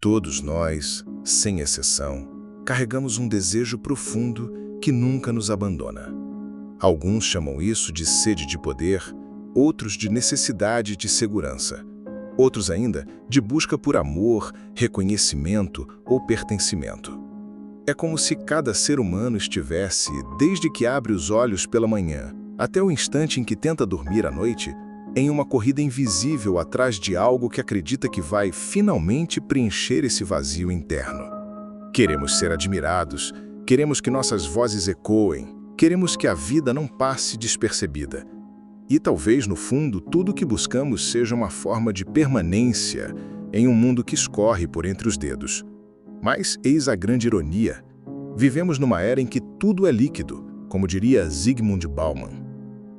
Todos nós, sem exceção, carregamos um desejo profundo que nunca nos abandona. Alguns chamam isso de sede de poder, outros de necessidade de segurança, outros ainda de busca por amor, reconhecimento ou pertencimento. É como se cada ser humano estivesse, desde que abre os olhos pela manhã até o instante em que tenta dormir à noite, em uma corrida invisível atrás de algo que acredita que vai finalmente preencher esse vazio interno. Queremos ser admirados, queremos que nossas vozes ecoem, queremos que a vida não passe despercebida. E talvez, no fundo, tudo o que buscamos seja uma forma de permanência em um mundo que escorre por entre os dedos. Mas eis a grande ironia. Vivemos numa era em que tudo é líquido, como diria Zygmunt Bauman.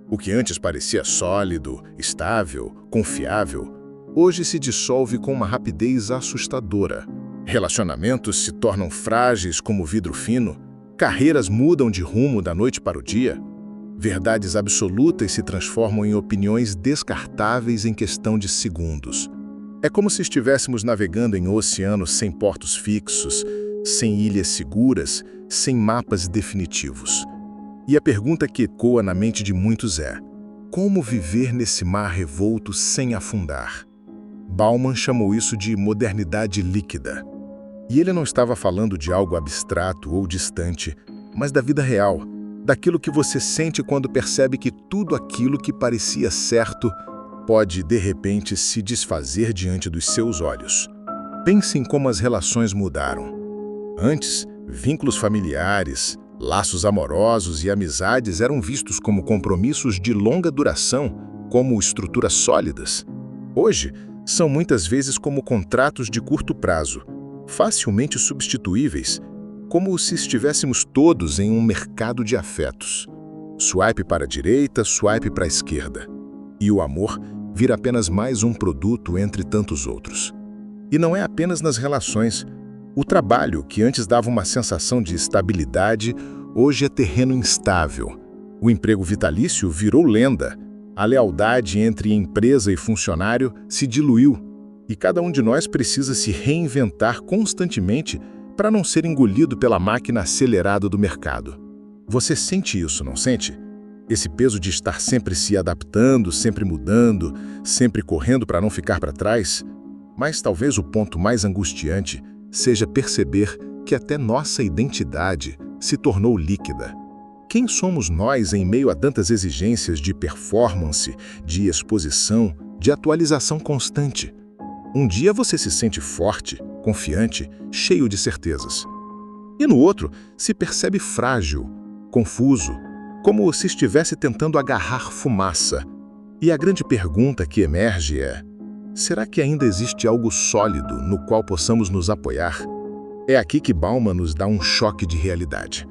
O que antes parecia sólido, estável, confiável, hoje se dissolve com uma rapidez assustadora. Relacionamentos se tornam frágeis como vidro fino, carreiras mudam de rumo da noite para o dia, verdades absolutas se transformam em opiniões descartáveis em questão de segundos. É como se estivéssemos navegando em um oceano sem portos fixos, sem ilhas seguras, sem mapas definitivos. E a pergunta que ecoa na mente de muitos é: como viver nesse mar revolto sem afundar? Bauman chamou isso de modernidade líquida. E ele não estava falando de algo abstrato ou distante, mas da vida real, daquilo que você sente quando percebe que tudo aquilo que parecia certo pode, de repente, se desfazer diante dos seus olhos. Pense em como as relações mudaram. Antes, vínculos familiares, laços amorosos e amizades eram vistos como compromissos de longa duração, como estruturas sólidas. Hoje, são muitas vezes como contratos de curto prazo, facilmente substituíveis, como se estivéssemos todos em um mercado de afetos. Swipe para a direita, swipe para a esquerda. E o amor vira apenas mais um produto entre tantos outros. E não é apenas nas relações. O trabalho, que antes dava uma sensação de estabilidade, hoje é terreno instável. O emprego vitalício virou lenda. A lealdade entre empresa e funcionário se diluiu. E cada um de nós precisa se reinventar constantemente para não ser engolido pela máquina acelerada do mercado. Você sente isso, não sente? Esse peso de estar sempre se adaptando, sempre mudando, sempre correndo para não ficar para trás? Mas talvez o ponto mais angustiante seja perceber que até nossa identidade se tornou líquida. Quem somos nós em meio a tantas exigências de performance, de exposição, de atualização constante? Um dia você se sente forte, confiante, cheio de certezas. E no outro, se percebe frágil, confuso, como se estivesse tentando agarrar fumaça. E a grande pergunta que emerge é: será que ainda existe algo sólido no qual possamos nos apoiar? É aqui que Bauman nos dá um choque de realidade.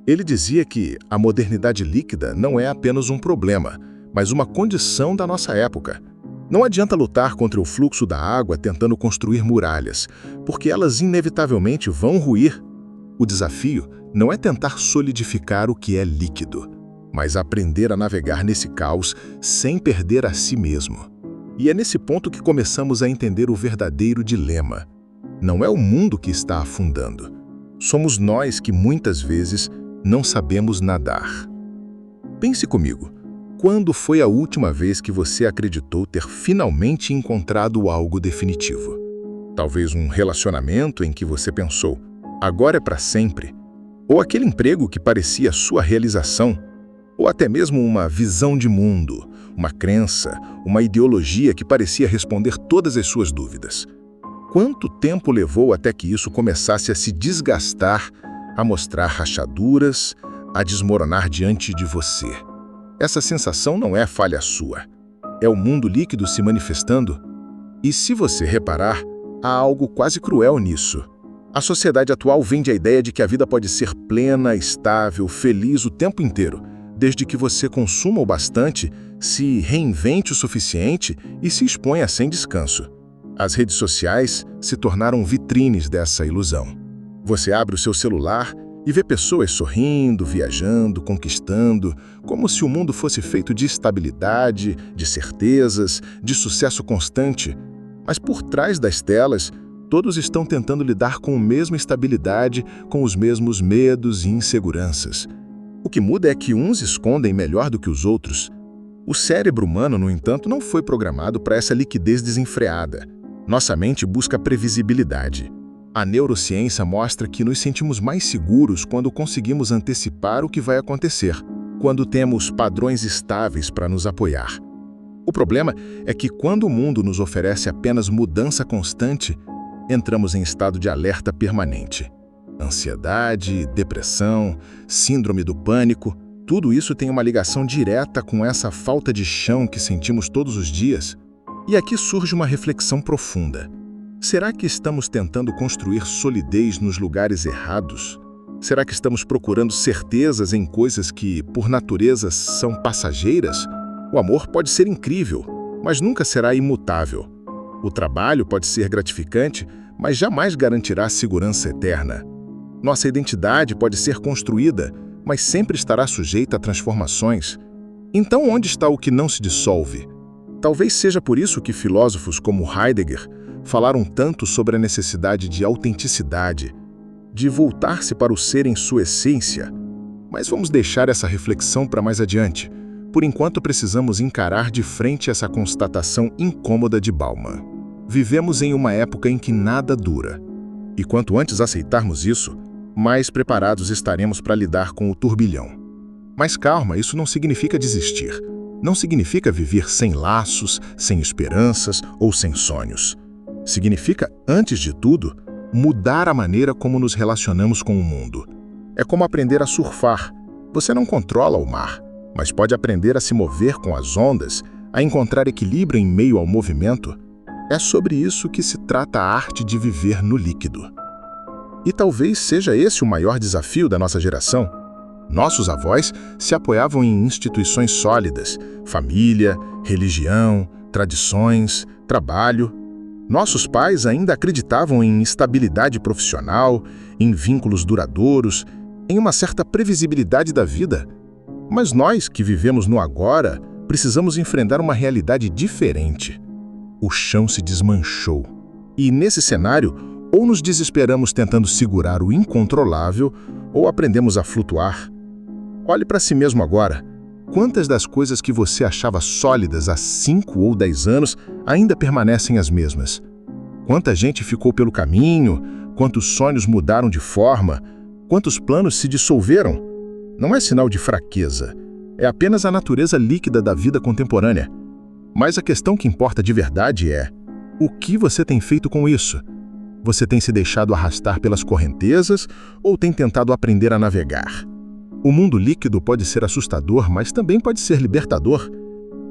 Ele dizia que a modernidade líquida não é apenas um problema, mas uma condição da nossa época. Não adianta lutar contra o fluxo da água tentando construir muralhas, porque elas inevitavelmente vão ruir. O desafio não é tentar solidificar o que é líquido, mas aprender a navegar nesse caos sem perder a si mesmo. E é nesse ponto que começamos a entender o verdadeiro dilema. Não é o mundo que está afundando. Somos nós que muitas vezes não sabemos nadar. Pense comigo. Quando foi a última vez que você acreditou ter finalmente encontrado algo definitivo? Talvez um relacionamento em que você pensou: agora é para sempre. Ou aquele emprego que parecia sua realização. Ou até mesmo uma visão de mundo, uma crença, uma ideologia que parecia responder todas as suas dúvidas. Quanto tempo levou até que isso começasse a se desgastar, a mostrar rachaduras, a desmoronar diante de você? Essa sensação não é falha sua. É o mundo líquido se manifestando. E se você reparar, há algo quase cruel nisso. A sociedade atual vende a ideia de que a vida pode ser plena, estável, feliz o tempo inteiro, desde que você consuma o bastante, se reinvente o suficiente e se exponha sem descanso. As redes sociais se tornaram vitrines dessa ilusão. Você abre o seu celular e vê pessoas sorrindo, viajando, conquistando, como se o mundo fosse feito de estabilidade, de certezas, de sucesso constante. Mas por trás das telas, Todos estão tentando lidar com a mesma estabilidade, com os mesmos medos e inseguranças. O que muda é que uns escondem melhor do que os outros. O cérebro humano, no entanto, não foi programado para essa liquidez desenfreada. Nossa mente busca previsibilidade. A neurociência mostra que nos sentimos mais seguros quando conseguimos antecipar o que vai acontecer, quando temos padrões estáveis para nos apoiar. O problema é que quando o mundo nos oferece apenas mudança constante, entramos em estado de alerta permanente. Ansiedade, depressão, síndrome do pânico, tudo isso tem uma ligação direta com essa falta de chão que sentimos todos os dias. E aqui surge uma reflexão profunda. Será que estamos tentando construir solidez nos lugares errados? Será que estamos procurando certezas em coisas que, por natureza, são passageiras? O amor pode ser incrível, mas nunca será imutável. O trabalho pode ser gratificante, mas jamais garantirá segurança eterna. Nossa identidade pode ser construída, mas sempre estará sujeita a transformações. Então, onde está o que não se dissolve? Talvez seja por isso que filósofos como Heidegger falaram tanto sobre a necessidade de autenticidade, de voltar-se para o ser em sua essência. Mas vamos deixar essa reflexão para mais adiante. Por enquanto, precisamos encarar de frente essa constatação incômoda de Bauman. Vivemos em uma época em que nada dura. E quanto antes aceitarmos isso, mais preparados estaremos para lidar com o turbilhão. Mas calma, isso não significa desistir. Não significa viver sem laços, sem esperanças ou sem sonhos. Significa, antes de tudo, mudar a maneira como nos relacionamos com o mundo. É como aprender a surfar. Você não controla o mar, mas pode aprender a se mover com as ondas, a encontrar equilíbrio em meio ao movimento. É sobre isso que se trata a arte de viver no líquido. E talvez seja esse o maior desafio da nossa geração. Nossos avós se apoiavam em instituições sólidas, família, religião, tradições, trabalho. Nossos pais ainda acreditavam em estabilidade profissional, em vínculos duradouros, em uma certa previsibilidade da vida. Mas nós, que vivemos no agora, precisamos enfrentar uma realidade diferente. O chão se desmanchou. E nesse cenário, ou nos desesperamos tentando segurar o incontrolável, ou aprendemos a flutuar. Olhe para si mesmo agora. Quantas das coisas que você achava sólidas há 5 ou 10 anos ainda permanecem as mesmas? Quanta gente ficou pelo caminho? Quantos sonhos mudaram de forma? Quantos planos se dissolveram? Não é sinal de fraqueza. É apenas a natureza líquida da vida contemporânea. Mas a questão que importa de verdade é: o que você tem feito com isso? Você tem se deixado arrastar pelas correntezas ou tem tentado aprender a navegar? O mundo líquido pode ser assustador, mas também pode ser libertador.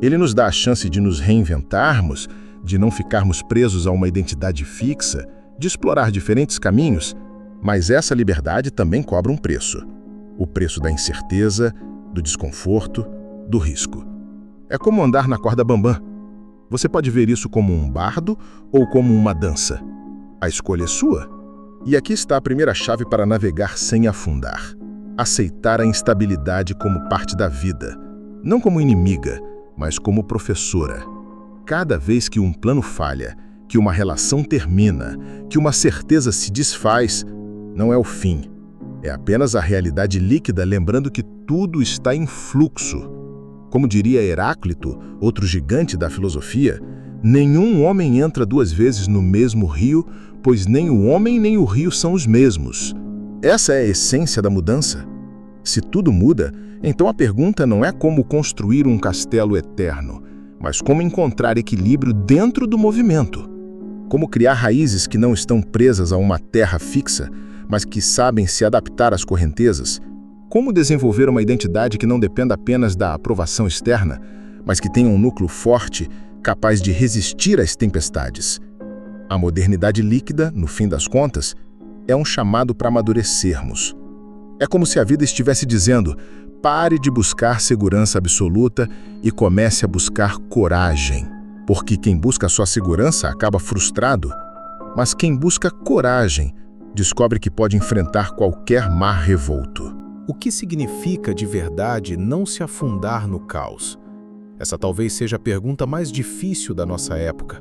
Ele nos dá a chance de nos reinventarmos, de não ficarmos presos a uma identidade fixa, de explorar diferentes caminhos, mas essa liberdade também cobra um preço. O preço da incerteza, do desconforto, do risco. É como andar na corda bambam. Você pode ver isso como um bardo ou como uma dança. A escolha é sua. E aqui está a primeira chave para navegar sem afundar. Aceitar a instabilidade como parte da vida, não como inimiga, mas como professora. Cada vez que um plano falha, que uma relação termina, que uma certeza se desfaz, não é o fim. É apenas a realidade líquida lembrando que tudo está em fluxo. Como diria Heráclito, outro gigante da filosofia, nenhum homem entra 2 vezes no mesmo rio, pois nem o homem nem o rio são os mesmos. Essa é a essência da mudança. Se tudo muda, então a pergunta não é como construir um castelo eterno, mas como encontrar equilíbrio dentro do movimento. Como criar raízes que não estão presas a uma terra fixa, mas que sabem se adaptar às correntezas. Como desenvolver uma identidade que não dependa apenas da aprovação externa, mas que tenha um núcleo forte, capaz de resistir às tempestades. A modernidade líquida, no fim das contas, é um chamado para amadurecermos. É como se a vida estivesse dizendo: pare de buscar segurança absoluta e comece a buscar coragem. Porque quem busca só segurança acaba frustrado, mas quem busca coragem descobre que pode enfrentar qualquer mar revolto. O que significa de verdade não se afundar no caos? Essa talvez seja a pergunta mais difícil da nossa época.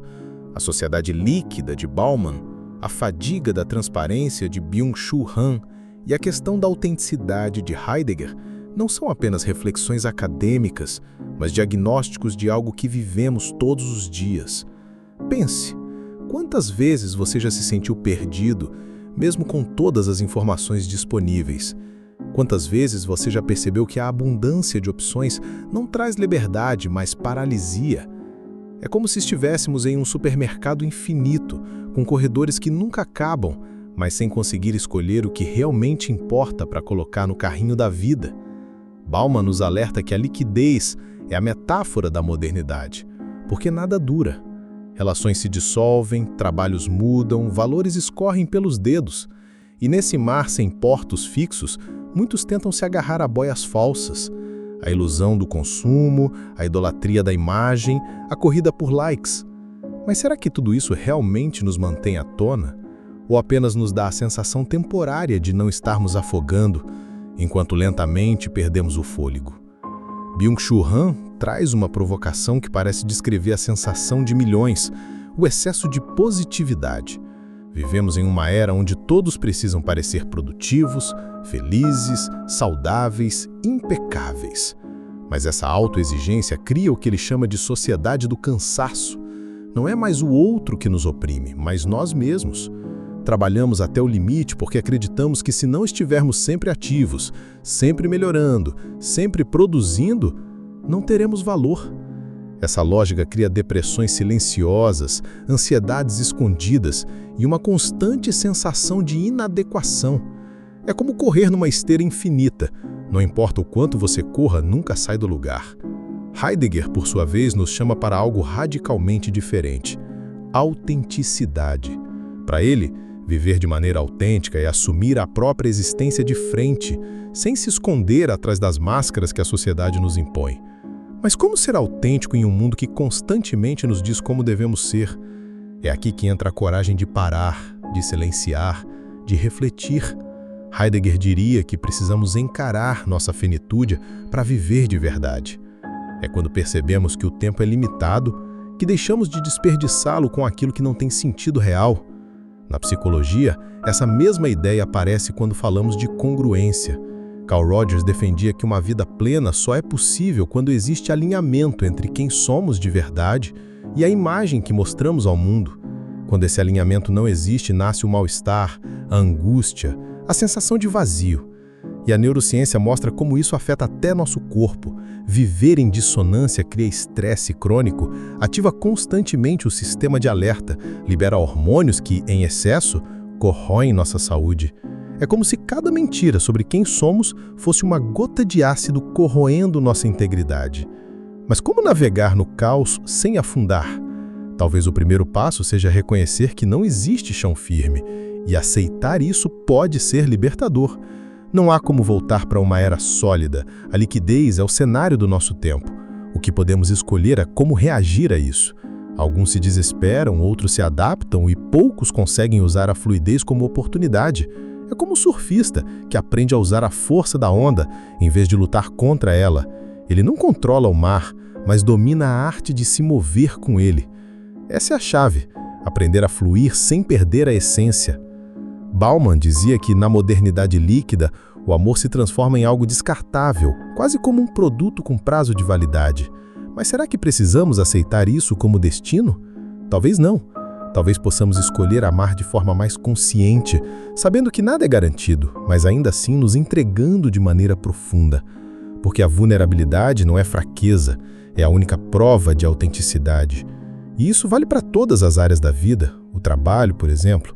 A sociedade líquida de Bauman, a fadiga da transparência de Byung-Chul Han e a questão da autenticidade de Heidegger não são apenas reflexões acadêmicas, mas diagnósticos de algo que vivemos todos os dias. Pense, quantas vezes você já se sentiu perdido, mesmo com todas as informações disponíveis? Quantas vezes você já percebeu que a abundância de opções não traz liberdade, mas paralisia? É como se estivéssemos em um supermercado infinito, com corredores que nunca acabam, mas sem conseguir escolher o que realmente importa para colocar no carrinho da vida. Bauman nos alerta que a liquidez é a metáfora da modernidade, porque nada dura. Relações se dissolvem, trabalhos mudam, valores escorrem pelos dedos. E nesse mar sem portos fixos, muitos tentam se agarrar a boias falsas. A ilusão do consumo, a idolatria da imagem, a corrida por likes. Mas será que tudo isso realmente nos mantém à tona? Ou apenas nos dá a sensação temporária de não estarmos afogando, enquanto lentamente perdemos o fôlego? Byung-Chul Han traz uma provocação que parece descrever a sensação de milhões, o excesso de positividade. Vivemos em uma era onde todos precisam parecer produtivos, felizes, saudáveis, impecáveis. Mas essa autoexigência cria o que ele chama de sociedade do cansaço. Não é mais o outro que nos oprime, mas nós mesmos. Trabalhamos até o limite porque acreditamos que se não estivermos sempre ativos, sempre melhorando, sempre produzindo, não teremos valor. Essa lógica cria depressões silenciosas, ansiedades escondidas e uma constante sensação de inadequação. É como correr numa esteira infinita. Não importa o quanto você corra, nunca sai do lugar. Heidegger, por sua vez, nos chama para algo radicalmente diferente: autenticidade. Para ele, viver de maneira autêntica é assumir a própria existência de frente, sem se esconder atrás das máscaras que a sociedade nos impõe. Mas como ser autêntico em um mundo que constantemente nos diz como devemos ser? É aqui que entra a coragem de parar, de silenciar, de refletir. Heidegger diria que precisamos encarar nossa finitude para viver de verdade. É quando percebemos que o tempo é limitado que deixamos de desperdiçá-lo com aquilo que não tem sentido real. Na psicologia, essa mesma ideia aparece quando falamos de congruência. Carl Rogers defendia que uma vida plena só é possível quando existe alinhamento entre quem somos de verdade e a imagem que mostramos ao mundo. Quando esse alinhamento não existe, nasce o mal-estar, a angústia, a sensação de vazio. E a neurociência mostra como isso afeta até nosso corpo. Viver em dissonância cria estresse crônico, ativa constantemente o sistema de alerta, libera hormônios que, em excesso, corroem nossa saúde. É como se cada mentira sobre quem somos fosse uma gota de ácido corroendo nossa integridade. Mas como navegar no caos sem afundar? Talvez o primeiro passo seja reconhecer que não existe chão firme, e aceitar isso pode ser libertador. Não há como voltar para uma era sólida. A liquidez é o cenário do nosso tempo. O que podemos escolher é como reagir a isso. Alguns se desesperam, outros se adaptam e poucos conseguem usar a fluidez como oportunidade. É como o surfista, que aprende a usar a força da onda em vez de lutar contra ela. Ele não controla o mar, mas domina a arte de se mover com ele. Essa é a chave, aprender a fluir sem perder a essência. Bauman dizia que, na modernidade líquida, o amor se transforma em algo descartável, quase como um produto com prazo de validade. Mas será que precisamos aceitar isso como destino? Talvez não. Talvez possamos escolher amar de forma mais consciente, sabendo que nada é garantido, mas ainda assim nos entregando de maneira profunda. Porque a vulnerabilidade não é fraqueza, é a única prova de autenticidade. E isso vale para todas as áreas da vida, o trabalho, por exemplo.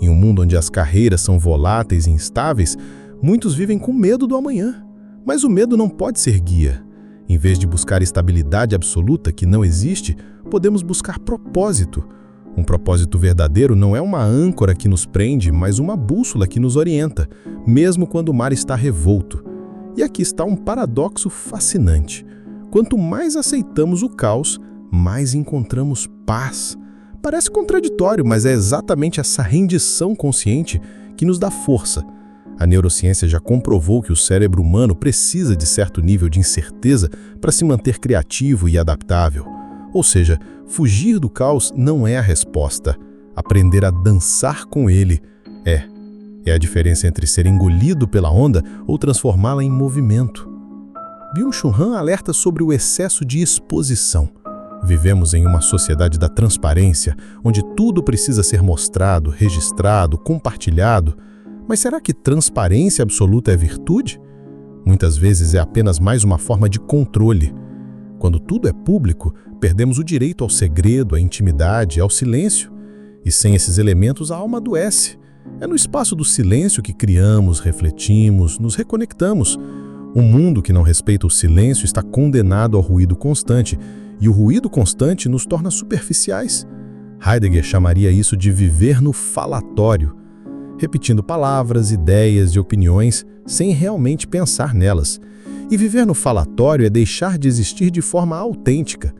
Em um mundo onde as carreiras são voláteis e instáveis, muitos vivem com medo do amanhã. Mas o medo não pode ser guia. Em vez de buscar estabilidade absoluta que não existe, podemos buscar propósito. Um propósito verdadeiro não é uma âncora que nos prende, mas uma bússola que nos orienta, mesmo quando o mar está revolto. E aqui está um paradoxo fascinante. Quanto mais aceitamos o caos, mais encontramos paz. Parece contraditório, mas é exatamente essa rendição consciente que nos dá força. A neurociência já comprovou que o cérebro humano precisa de certo nível de incerteza para se manter criativo e adaptável. Ou seja, fugir do caos não é a resposta. aprender a dançar com ele. É a diferença entre ser engolido pela onda ou transformá-la em movimento. Byung-Chul Han alerta sobre o excesso de exposição. Vivemos em uma sociedade da transparência, onde tudo precisa ser mostrado, registrado, compartilhado. Mas será que transparência absoluta é virtude? Muitas vezes é apenas mais uma forma de controle. Quando tudo é público, perdemos o direito ao segredo, à intimidade, ao silêncio. E sem esses elementos, a alma adoece. É no espaço do silêncio que criamos, refletimos, nos reconectamos. Um mundo que não respeita o silêncio está condenado ao ruído constante, e o ruído constante nos torna superficiais. Heidegger chamaria isso de viver no falatório, repetindo palavras, ideias e opiniões sem realmente pensar nelas. E viver no falatório é deixar de existir de forma autêntica.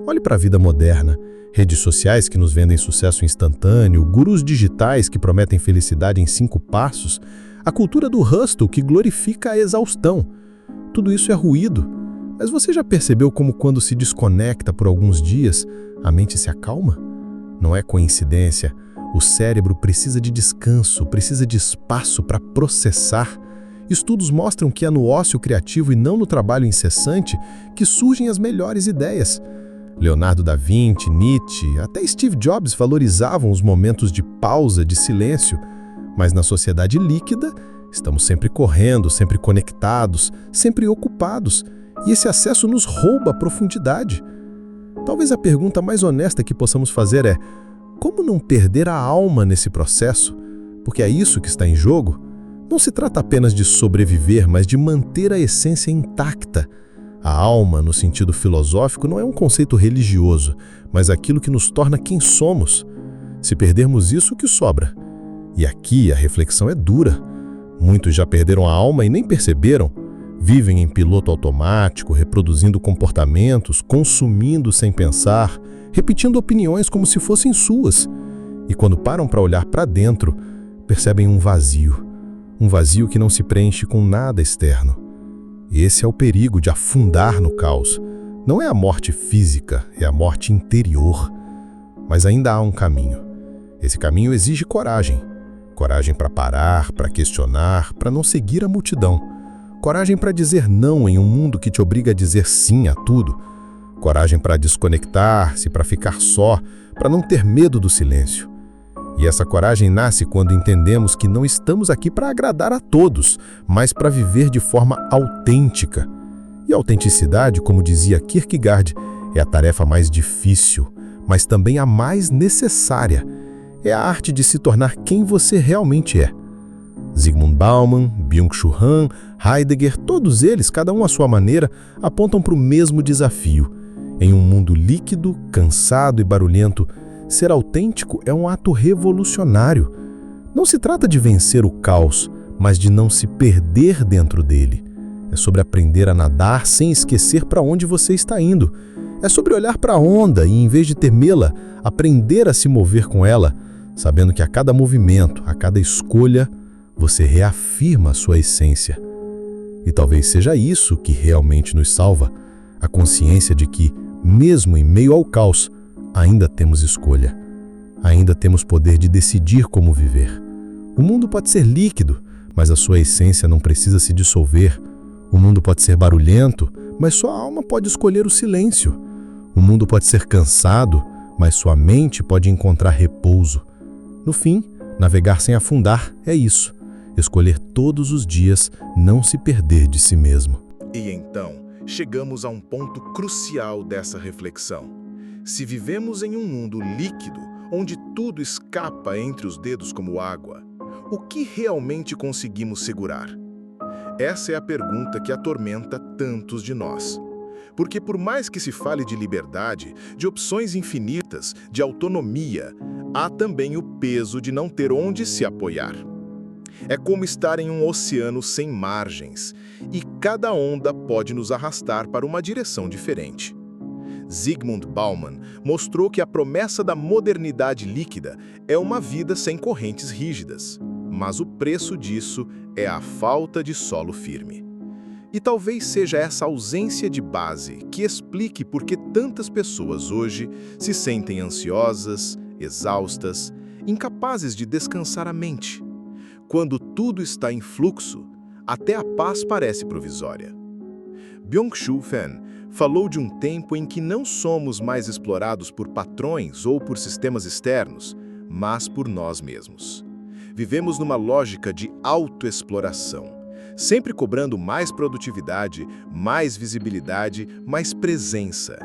Olhe para a vida moderna. Redes sociais que nos vendem sucesso instantâneo, gurus digitais que prometem felicidade em 5 passos, a cultura do hustle que glorifica a exaustão. Tudo isso é ruído. Mas você já percebeu como quando se desconecta por alguns dias, a mente se acalma? Não é coincidência. O cérebro precisa de descanso, precisa de espaço para processar. Estudos mostram que é no ócio criativo e não no trabalho incessante que surgem as melhores ideias. Leonardo da Vinci, Nietzsche, até Steve Jobs valorizavam os momentos de pausa, de silêncio. Mas na sociedade líquida, estamos sempre correndo, sempre conectados, sempre ocupados. E esse acesso nos rouba a profundidade. Talvez a pergunta mais honesta que possamos fazer é: como não perder a alma nesse processo? Porque é isso que está em jogo. Não se trata apenas de sobreviver, mas de manter a essência intacta. A alma, no sentido filosófico, não é um conceito religioso, mas aquilo que nos torna quem somos. Se perdermos isso, o que sobra? E aqui a reflexão é dura. Muitos já perderam a alma e nem perceberam. Vivem em piloto automático, reproduzindo comportamentos, consumindo sem pensar, repetindo opiniões como se fossem suas. E quando param para olhar para dentro, percebem um vazio. Um vazio que não se preenche com nada externo. Esse é o perigo de afundar no caos. Não é a morte física, é a morte interior. Mas ainda há um caminho. Esse caminho exige coragem. Coragem para parar, para questionar, para não seguir a multidão. Coragem para dizer não em um mundo que te obriga a dizer sim a tudo. Coragem para desconectar-se, para ficar só, para não ter medo do silêncio. E essa coragem nasce quando entendemos que não estamos aqui para agradar a todos, mas para viver de forma autêntica. E a autenticidade, como dizia Kierkegaard, é a tarefa mais difícil, mas também a mais necessária. É a arte de se tornar quem você realmente é. Zygmunt Bauman, Byung-Chul Han, Heidegger, todos eles, cada um à sua maneira, apontam para o mesmo desafio. Em um mundo líquido, cansado e barulhento, ser autêntico é um ato revolucionário. Não se trata de vencer o caos, mas de não se perder dentro dele. É sobre aprender a nadar sem esquecer para onde você está indo. É sobre olhar para a onda e, em vez de temê-la, aprender a se mover com ela, sabendo que a cada movimento, a cada escolha, você reafirma a sua essência. E talvez seja isso que realmente nos salva, a consciência de que, mesmo em meio ao caos, ainda temos escolha. Ainda temos poder de decidir como viver. O mundo pode ser líquido, mas a sua essência não precisa se dissolver. O mundo pode ser barulhento, mas sua alma pode escolher o silêncio. O mundo pode ser cansado, mas sua mente pode encontrar repouso. No fim, navegar sem afundar é isso. Escolher todos os dias não se perder de si mesmo. E então, chegamos a um ponto crucial dessa reflexão. Se vivemos em um mundo líquido, onde tudo escapa entre os dedos como água, o que realmente conseguimos segurar? Essa é a pergunta que atormenta tantos de nós. Porque por mais que se fale de liberdade, de opções infinitas, de autonomia, há também o peso de não ter onde se apoiar. É como estar em um oceano sem margens, e cada onda pode nos arrastar para uma direção diferente. Zygmunt Bauman mostrou que a promessa da modernidade líquida é uma vida sem correntes rígidas, mas o preço disso é a falta de solo firme. E talvez seja essa ausência de base que explique por que tantas pessoas hoje se sentem ansiosas, exaustas, incapazes de descansar a mente. Quando tudo está em fluxo, até a paz parece provisória. Byung-Chul Fan falou de um tempo em que não somos mais explorados por patrões ou por sistemas externos, mas por nós mesmos. Vivemos numa lógica de autoexploração, sempre cobrando mais produtividade, mais visibilidade, mais presença.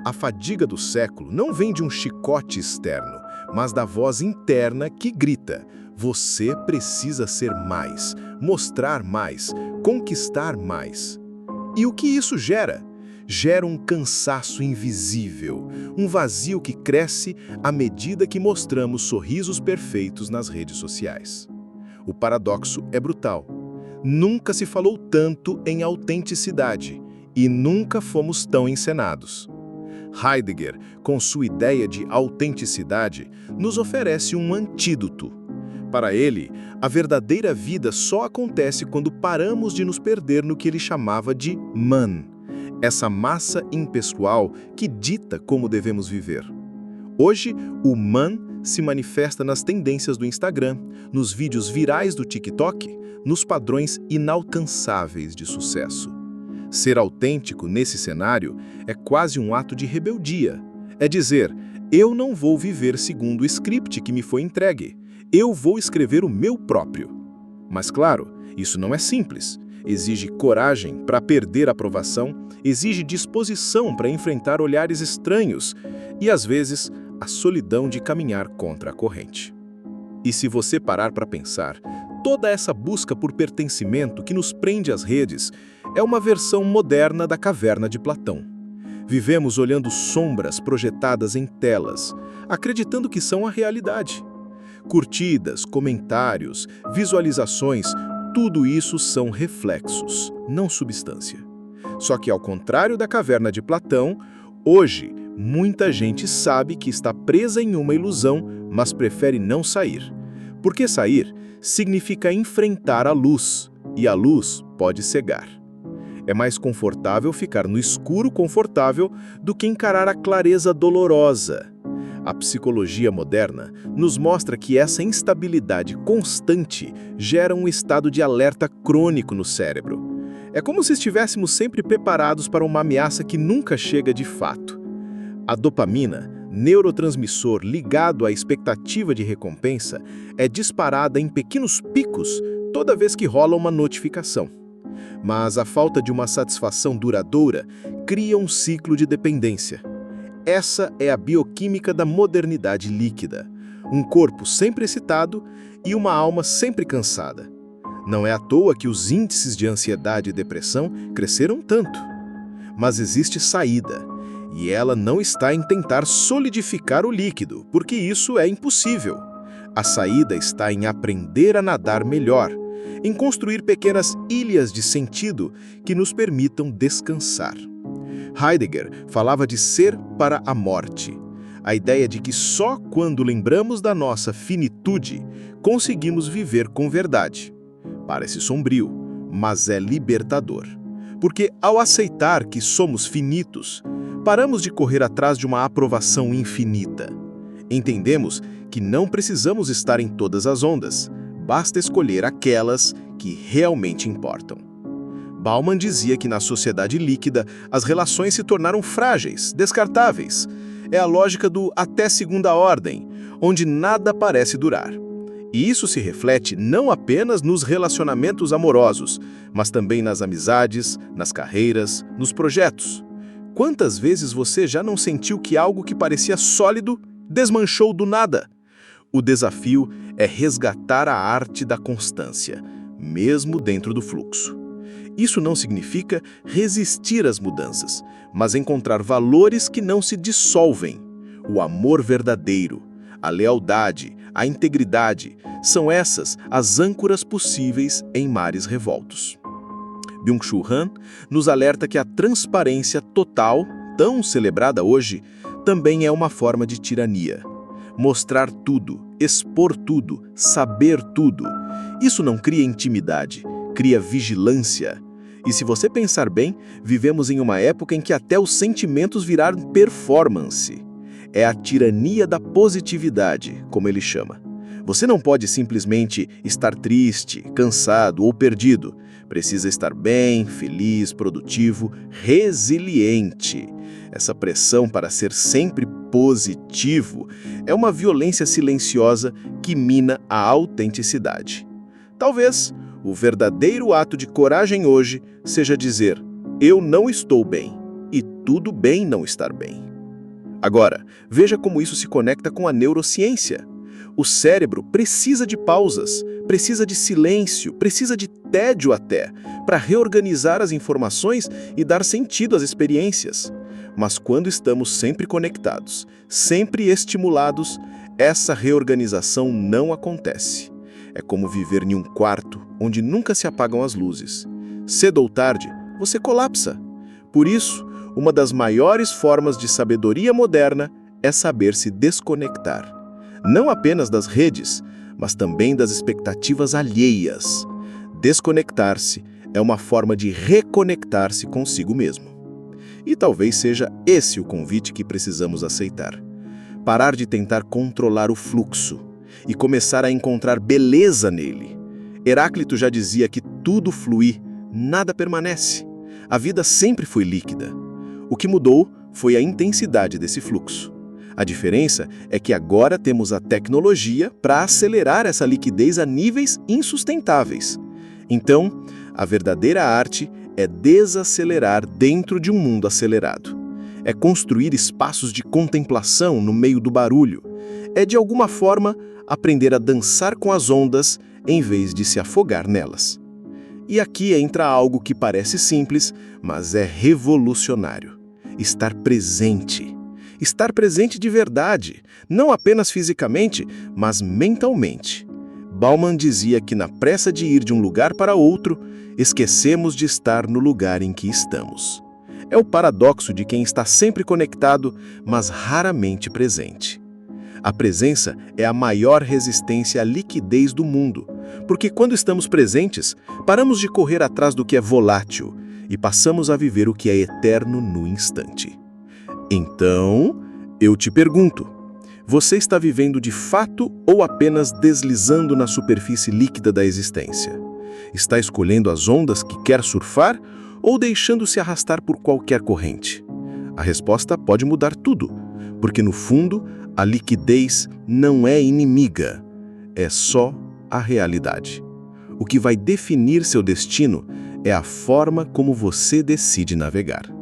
A fadiga do século não vem de um chicote externo, mas da voz interna que grita: você precisa ser mais, mostrar mais, conquistar mais. E o que isso gera? Gera um cansaço invisível, um vazio que cresce à medida que mostramos sorrisos perfeitos nas redes sociais. O paradoxo é brutal. Nunca se falou tanto em autenticidade e nunca fomos tão encenados. Heidegger, com sua ideia de autenticidade, nos oferece um antídoto. Para ele, a verdadeira vida só acontece quando paramos de nos perder no que ele chamava de man, essa massa impessoal que dita como devemos viver. Hoje, o man se manifesta nas tendências do Instagram, nos vídeos virais do TikTok, nos padrões inalcançáveis de sucesso. Ser autêntico nesse cenário é quase um ato de rebeldia. É dizer, eu não vou viver segundo o script que me foi entregue. Eu vou escrever o meu próprio. Mas claro, isso não é simples. Exige coragem para perder a aprovação, exige disposição para enfrentar olhares estranhos e, às vezes, a solidão de caminhar contra a corrente. E se você parar para pensar, toda essa busca por pertencimento que nos prende às redes é uma versão moderna da caverna de Platão. Vivemos olhando sombras projetadas em telas, acreditando que são a realidade. Curtidas, comentários, visualizações, tudo isso são reflexos, não substância. Só que, ao contrário da caverna de Platão, hoje, muita gente sabe que está presa em uma ilusão, mas prefere não sair. Porque sair significa enfrentar a luz, e a luz pode cegar. É mais confortável ficar no escuro confortável do que encarar a clareza dolorosa. A psicologia moderna nos mostra que essa instabilidade constante gera um estado de alerta crônico no cérebro. É como se estivéssemos sempre preparados para uma ameaça que nunca chega de fato. A dopamina, neurotransmissor ligado à expectativa de recompensa, é disparada em pequenos picos toda vez que rola uma notificação. Mas a falta de uma satisfação duradoura cria um ciclo de dependência. Essa é a bioquímica da modernidade líquida. Um corpo sempre excitado e uma alma sempre cansada. Não é à toa que os índices de ansiedade e depressão cresceram tanto. Mas existe saída, e ela não está em tentar solidificar o líquido, porque isso é impossível. A saída está em aprender a nadar melhor, em construir pequenas ilhas de sentido que nos permitam descansar. Heidegger falava de ser para a morte, a ideia de que só quando lembramos da nossa finitude conseguimos viver com verdade. Parece sombrio, mas é libertador. Porque ao aceitar que somos finitos, paramos de correr atrás de uma aprovação infinita. Entendemos que não precisamos estar em todas as ondas, basta escolher aquelas que realmente importam. Bauman dizia que na sociedade líquida as relações se tornaram frágeis, descartáveis. É a lógica do até segunda ordem, onde nada parece durar. E isso se reflete não apenas nos relacionamentos amorosos, mas também nas amizades, nas carreiras, nos projetos. Quantas vezes você já não sentiu que algo que parecia sólido desmanchou do nada? O desafio é resgatar a arte da constância, mesmo dentro do fluxo. Isso não significa resistir às mudanças, mas encontrar valores que não se dissolvem. O amor verdadeiro, a lealdade, a integridade, são essas as âncoras possíveis em mares revoltos. Byung-Chul Han nos alerta que a transparência total, tão celebrada hoje, também é uma forma de tirania. Mostrar tudo, expor tudo, saber tudo. Isso não cria intimidade, cria vigilância. E se você pensar bem, vivemos em uma época em que até os sentimentos viraram performance. é a tirania da positividade, como ele chama. Você não pode simplesmente estar triste, cansado ou perdido. Precisa estar bem, feliz, produtivo, resiliente. Essa pressão para ser sempre positivo é uma violência silenciosa que mina a autenticidade. Talvez o verdadeiro ato de coragem hoje seja dizer: eu não estou bem, e tudo bem não estar bem. Agora, veja como isso se conecta com a neurociência. O cérebro precisa de pausas, precisa de silêncio, precisa de tédio até, para reorganizar as informações e dar sentido às experiências. Mas quando estamos sempre conectados, sempre estimulados, essa reorganização não acontece. É como viver em um quarto onde nunca se apagam as luzes. Cedo ou tarde, você colapsa. Por isso, uma das maiores formas de sabedoria moderna é saber se desconectar. Não apenas das redes, mas também das expectativas alheias. Desconectar-se é uma forma de reconectar-se consigo mesmo. E talvez seja esse o convite que precisamos aceitar. Parar de tentar controlar o fluxo e começar a encontrar beleza nele. Heráclito já dizia que tudo flui, nada permanece. A vida sempre foi líquida. O que mudou foi a intensidade desse fluxo. A diferença é que agora temos a tecnologia para acelerar essa liquidez a níveis insustentáveis. Então, a verdadeira arte é desacelerar dentro de um mundo acelerado. É construir espaços de contemplação no meio do barulho. É, de alguma forma, aprender a dançar com as ondas em vez de se afogar nelas. E aqui entra algo que parece simples, mas é revolucionário. Estar presente. Estar presente de verdade, não apenas fisicamente, mas mentalmente. Bauman dizia que na pressa de ir de um lugar para outro, esquecemos de estar no lugar em que estamos. É o paradoxo de quem está sempre conectado, mas raramente presente. A presença é a maior resistência à liquidez do mundo, porque quando estamos presentes, paramos de correr atrás do que é volátil e passamos a viver o que é eterno no instante. Então, eu te pergunto, você está vivendo de fato ou apenas deslizando na superfície líquida da existência? Está escolhendo as ondas que quer surfar ou deixando-se arrastar por qualquer corrente? A resposta pode mudar tudo, porque no fundo, a liquidez não é inimiga, é só a realidade. O que vai definir seu destino é a forma como você decide navegar.